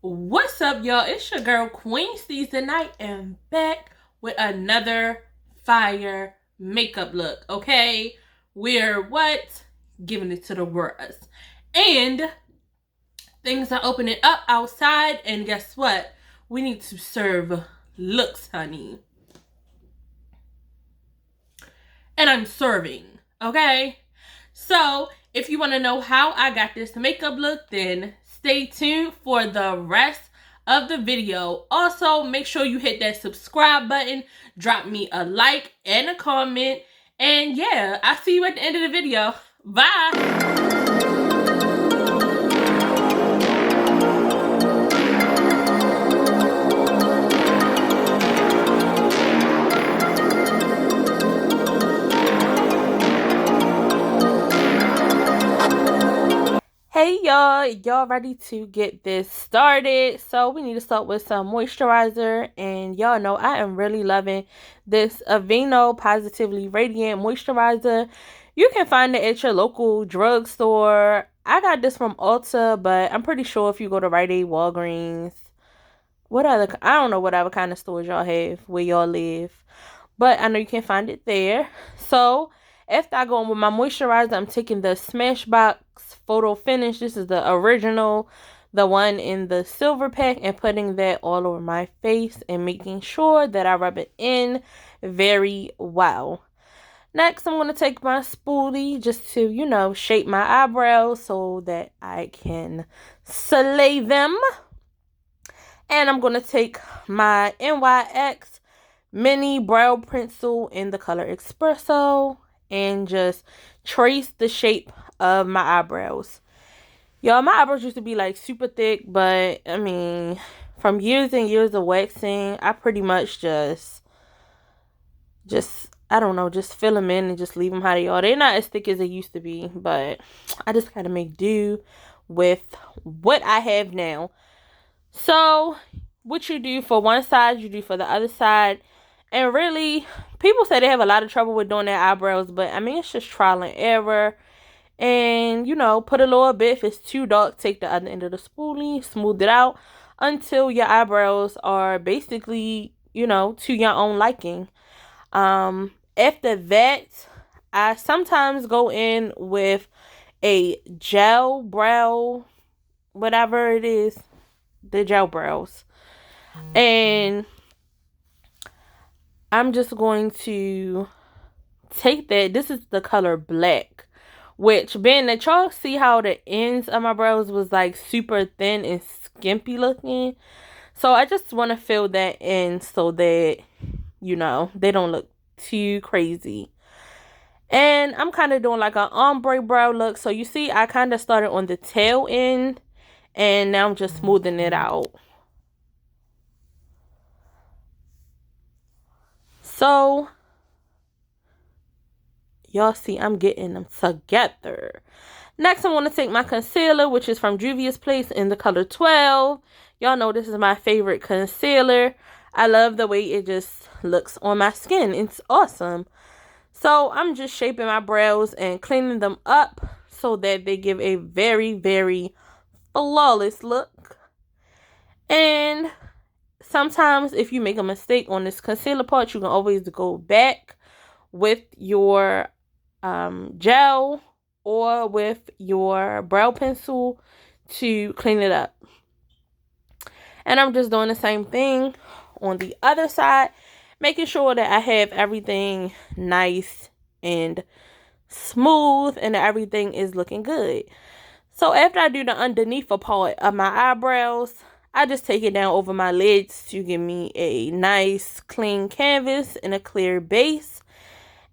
What's up, y'all? It's your girl Queen Steez tonight and back with another fire makeup look. Okay, we're giving it to the world, and things are opening up outside. And guess what? We need to serve looks, honey. And I'm serving. Okay, so if you want to know how I got this makeup look, then stay tuned for the rest of the video. Also, make sure you hit that subscribe button, drop me a like and a comment, and yeah, I'll see you at the end of the video. Bye. Hey y'all ready to get this started? So we need to start with some moisturizer, and y'all know I am really loving this Aveeno Positively Radiant moisturizer. You can find it at your local drugstore. I got this from Ulta, but I'm pretty sure if you go to Rite Aid, Walgreens, I don't know what other kind of stores y'all have where y'all live, but I know you can find it there. So after I go on with my moisturizer, I'm taking the Smashbox Photo Finish. This is the original, the one in the silver pack, and putting that all over my face and making sure that I rub it in very well. Next, I'm going to take my spoolie just to, you know, shape my eyebrows so that I can slay them. And I'm going to take my NYX mini brow pencil in the color Espresso and just trace the shape of my eyebrows. Y'all, my eyebrows used to be like super thick, but I mean, from years and years of waxing, I pretty much just I don't know, just fill them in and just leave them how they are. They're not as thick as they used to be, but I just gotta make do with what I have now. So what you do for one side, you do for the other side. And really, people say they have a lot of trouble with doing their eyebrows, but I mean, it's just trial and error. And, you know, put a little bit. If it's too dark, take the other end of the spoolie, smooth it out until your eyebrows are basically, you know, to your own liking. After that, I sometimes go in with a gel brow, whatever it is, the gel brows. And I'm just going to take that. This is the color Black, which, being that y'all see how the ends of my brows was like super thin and skimpy looking, so I just want to fill that in so that, you know, they don't look too crazy. And I'm kind of doing like an ombre brow look. So you see, I kind of started on the tail end and now I'm just smoothing it out. So y'all see I'm getting them together. Next, I'm going to take my concealer, which is from Juvia's Place in the color 12. Y'all know this is my favorite concealer. I love the way it just looks on my skin. It's awesome. So I'm just shaping my brows and cleaning them up so that they give a very, very flawless look. And sometimes if you make a mistake on this concealer part, you can always go back with your gel or with your brow pencil to clean it up. And I'm just doing the same thing on the other side, making sure that I have everything nice and smooth and that everything is looking good. So after I do the underneath part of my eyebrows, I just take it down over my lids to give me a nice clean canvas and a clear base.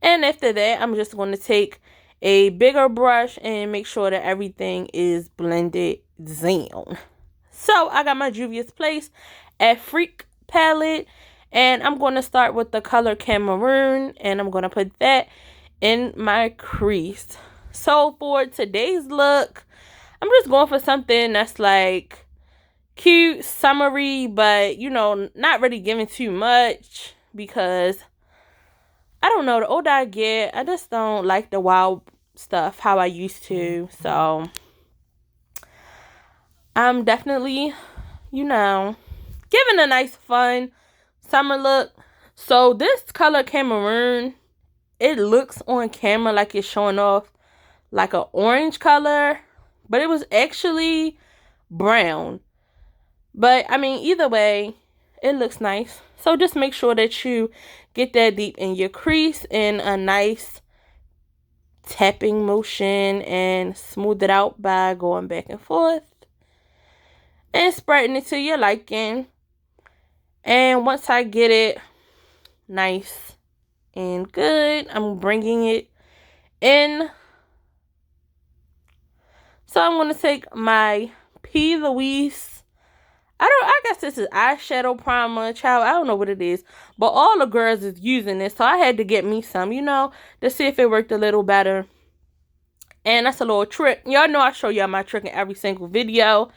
And after that, I'm just going to take a bigger brush and make sure that everything is blended down. So I got my Juvia's Place Freak palette, and I'm going to start with the color Cameroon, and I'm going to put that in my crease. So for today's look, I'm just going for something that's like cute, summery, but, you know, not really giving too much, because I don't know, the older I get, I just don't like the wild stuff how I used to. So I'm definitely, you know, giving a nice fun summer look. So this color Cameroon, it looks on camera like it's showing off like an orange color, but it was actually brown. But I mean, either way, it looks nice. So just make sure that you get that deep in your crease in a nice tapping motion and smooth it out by going back and forth and spreading it to your liking. And once I get it nice and good, I'm bringing it in. So I'm going to take my P. Louise, I guess this is eyeshadow primer, child. I don't know what it is, but all the girls is using this, so I had to get me some, you know, to see if it worked a little better. And that's a little trick. Y'all know I show y'all my trick in every single video.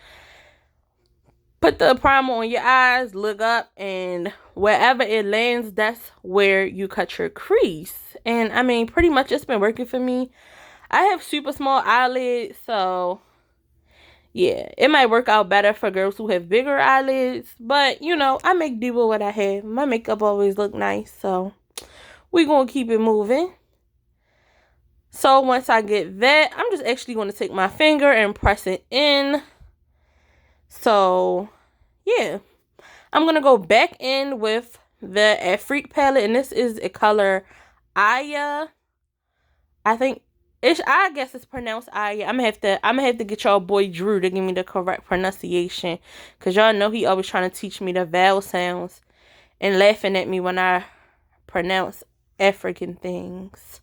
Put the primer on your eyes, look up, and wherever it lands, that's where you cut your crease. And I mean, pretty much it's been working for me. I have super small eyelids, so yeah, it might work out better for girls who have bigger eyelids, but you know, I make do with what I have. My makeup always look nice, so we're gonna keep it moving. So once I get that, I'm just actually going to take my finger and press it in. So yeah, I'm going to go back in with the Afrique palette, and this is a color Aya. I guess it's pronounced Aya. I'm gonna have to get y'all boy Drew to give me the correct pronunciation, cause y'all know he always trying to teach me the vowel sounds and laughing at me when I pronounce African things.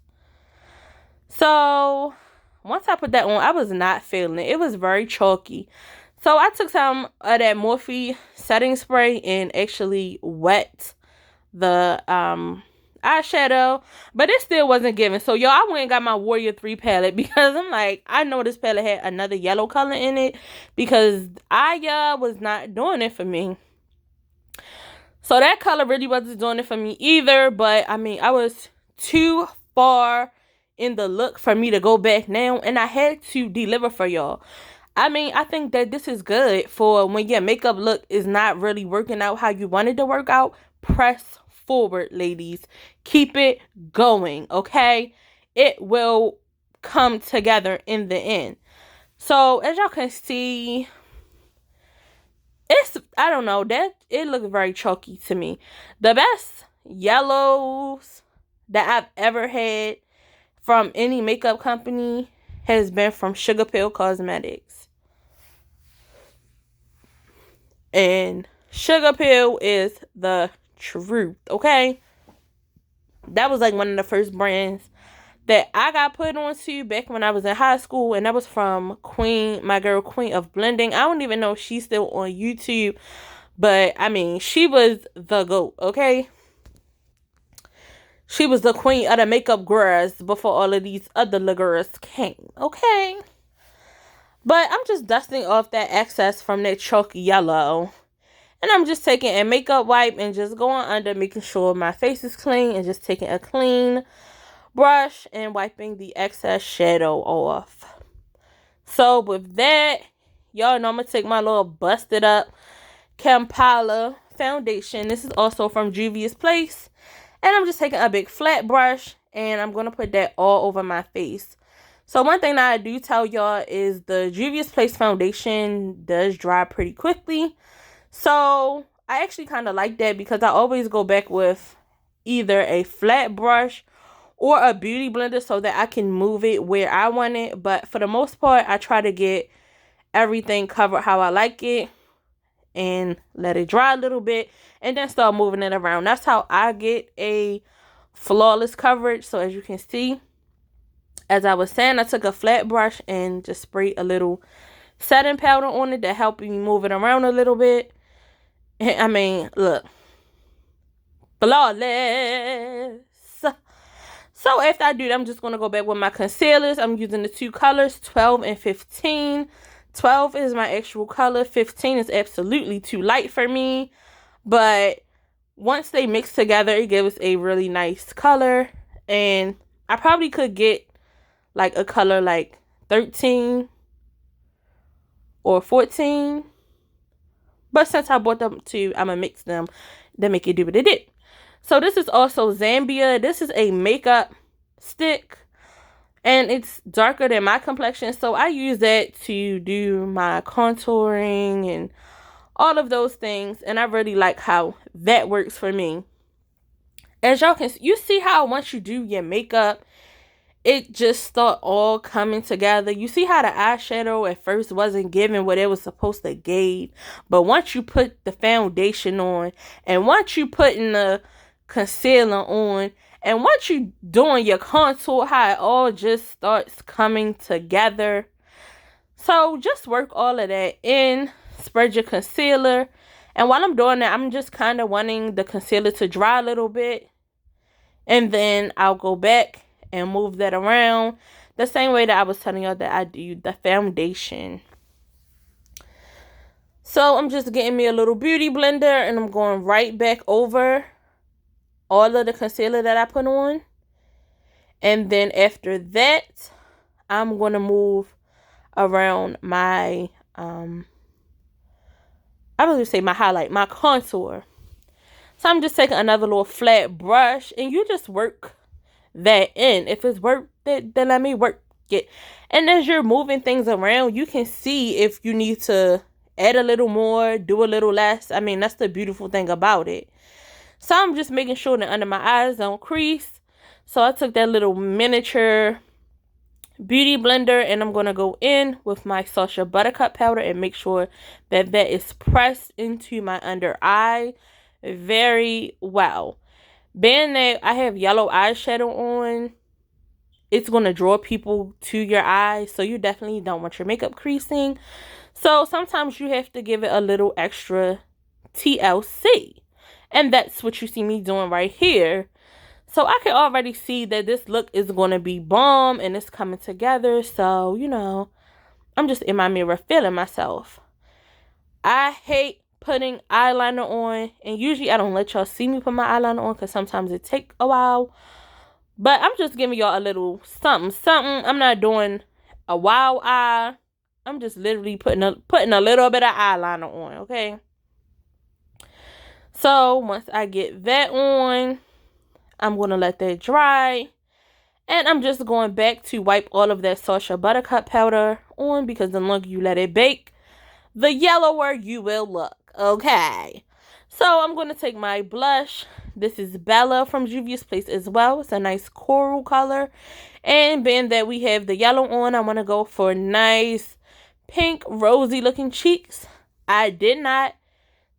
So once I put that on, I was not feeling it. It was very chalky. So I took some of that Morphe setting spray and actually wet the eyeshadow, but it still wasn't giving. So y'all, I went and got my Warrior 3 palette, because I'm like, I know this palette had another yellow color in it, because Aya was not doing it for me. So that color really wasn't doing it for me either. But I mean, I was too far in the look for me to go back now, and I had to deliver for y'all. I mean, I think that this is good for when your makeup look is not really working out how you wanted to work out. Press forward, ladies. Keep it going, okay? It will come together in the end. So as y'all can see, I don't know, that it looks very chalky to me. The best yellows that I've ever had from any makeup company has been from Sugar Pill Cosmetics. And Sugar Pill is the truth, okay? That was like one of the first brands that I got put onto back when I was in high school, and that was from Queen, my girl Queen of Blending. I don't even know if she's still on YouTube, but I mean, she was the GOAT, okay? She was the queen of the makeup girls before all of these other little girls came, okay? But I'm just dusting off that excess from that chalky yellow. And I'm just taking a makeup wipe and just going under, making sure my face is clean, and just taking a clean brush and wiping the excess shadow off. So with that, y'all know I'm going to take my little busted up Kampala foundation. This is also from Juvia's Place. And I'm just taking a big flat brush, and I'm going to put that all over my face. So one thing that I do tell y'all is the Juvia's Place foundation does dry pretty quickly. So I actually kind of like that, because I always go back with either a flat brush or a beauty blender so that I can move it where I want it. But for the most part, I try to get everything covered how I like it and let it dry a little bit, and then start moving it around. That's how I get a flawless coverage. So as you can see, as I was saying, I took a flat brush and just sprayed a little setting powder on it to help me move it around a little bit. And I mean, look, flawless. So after I do that, I'm just going to go back with my concealers. I'm using the two colors, 12 and 15. 12 is my actual color. 15 is absolutely too light for me. But once they mix together, it gives a really nice color. And I probably could get like a color like 13 or 14. But since I bought them two, I'm going to mix them to make it do what it did. So this is also Zambia. This is a makeup stick. And it's darker than my complexion. So I use that to do my contouring and all of those things. And I really like how that works for me. As y'all can see, you see how once you do your makeup, it just start all coming together. You see how the eyeshadow at first wasn't giving what it was supposed to give. But once you put the foundation on, and once you putting the concealer on, and once you doing your contour, how it all just starts coming together. So just work all of that in. Spread your concealer. And while I'm doing that, I'm just kind of wanting the concealer to dry a little bit. And then I'll go back and move that around the same way that I was telling y'all that I do the foundation. So I'm just getting me a little beauty blender and I'm going right back over all of the concealer that I put on. And then after that, I'm going to move around my I was going to say my highlight, my contour. So I'm just taking another little flat brush and you just work that in. If it's worth it, then let me work it. And as you're moving things around, you can see if you need to add a little more, do a little less. I mean, that's the beautiful thing about it. So I'm just making sure that under my eyes don't crease. So I took that little miniature beauty blender and I'm going to go in with my Sacha Buttercup powder and make sure that that is pressed into my under eye very well. Being that I have yellow eyeshadow on, it's going to draw people to your eyes. So you definitely don't want your makeup creasing. So sometimes you have to give it a little extra TLC. And that's what you see me doing right here. So I can already see that this look is going to be bomb and it's coming together. So, you know, I'm just in my mirror feeling myself. I hate putting eyeliner on, and usually I don't let y'all see me put my eyeliner on because sometimes it take a while, but I'm just giving y'all a little something. I'm not doing a wow eye. I'm just literally putting a little bit of eyeliner on, okay? So once I get that on, I'm going to let that dry, and I'm just going back to wipe all of that Sacha Buttercup powder on because the longer you let it bake, the yellower you will look. Okay, so I'm going to take my blush. This is Bella from Juvia's Place as well. It's a nice coral color. And being that we have the yellow on, I'm going to go for nice pink rosy looking cheeks. I did not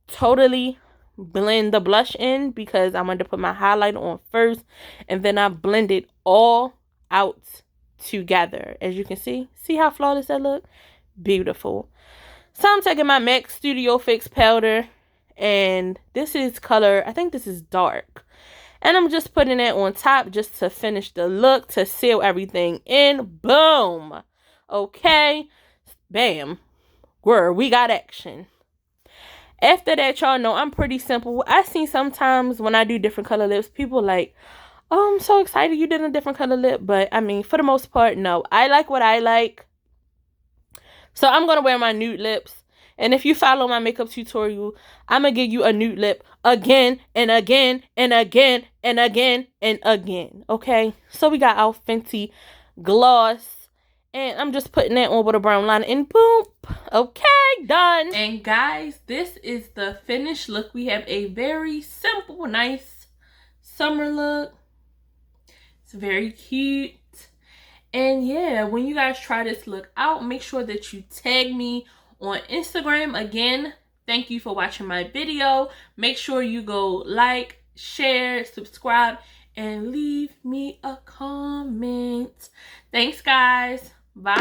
totally blend the blush in because I wanted to put my highlighter on first. And then I blend it all out together. As you can see how flawless that look? Beautiful. So I'm taking my MAC Studio Fix powder, and this is color, I think this is dark. And I'm just putting it on top just to finish the look, to seal everything in. Boom. Okay. Bam. Girl, we got action. After that, y'all know I'm pretty simple. I see sometimes when I do different color lips, people like, oh, I'm so excited you did a different color lip. But I mean, for the most part, no. I like what I like. So I'm going to wear my nude lips. And if you follow my makeup tutorial, I'm going to give you a nude lip again and again and again and again and again. Okay? So we got our Fenty gloss. And I'm just putting that on with a brown line and boom. Okay, done. And guys, this is the finished look. We have a very simple, nice summer look. It's very cute. And yeah, when you guys try this look out, make sure that you tag me on Instagram. Again, thank you for watching my video. Make sure you go like, share, subscribe, and leave me a comment. Thanks, guys. Bye.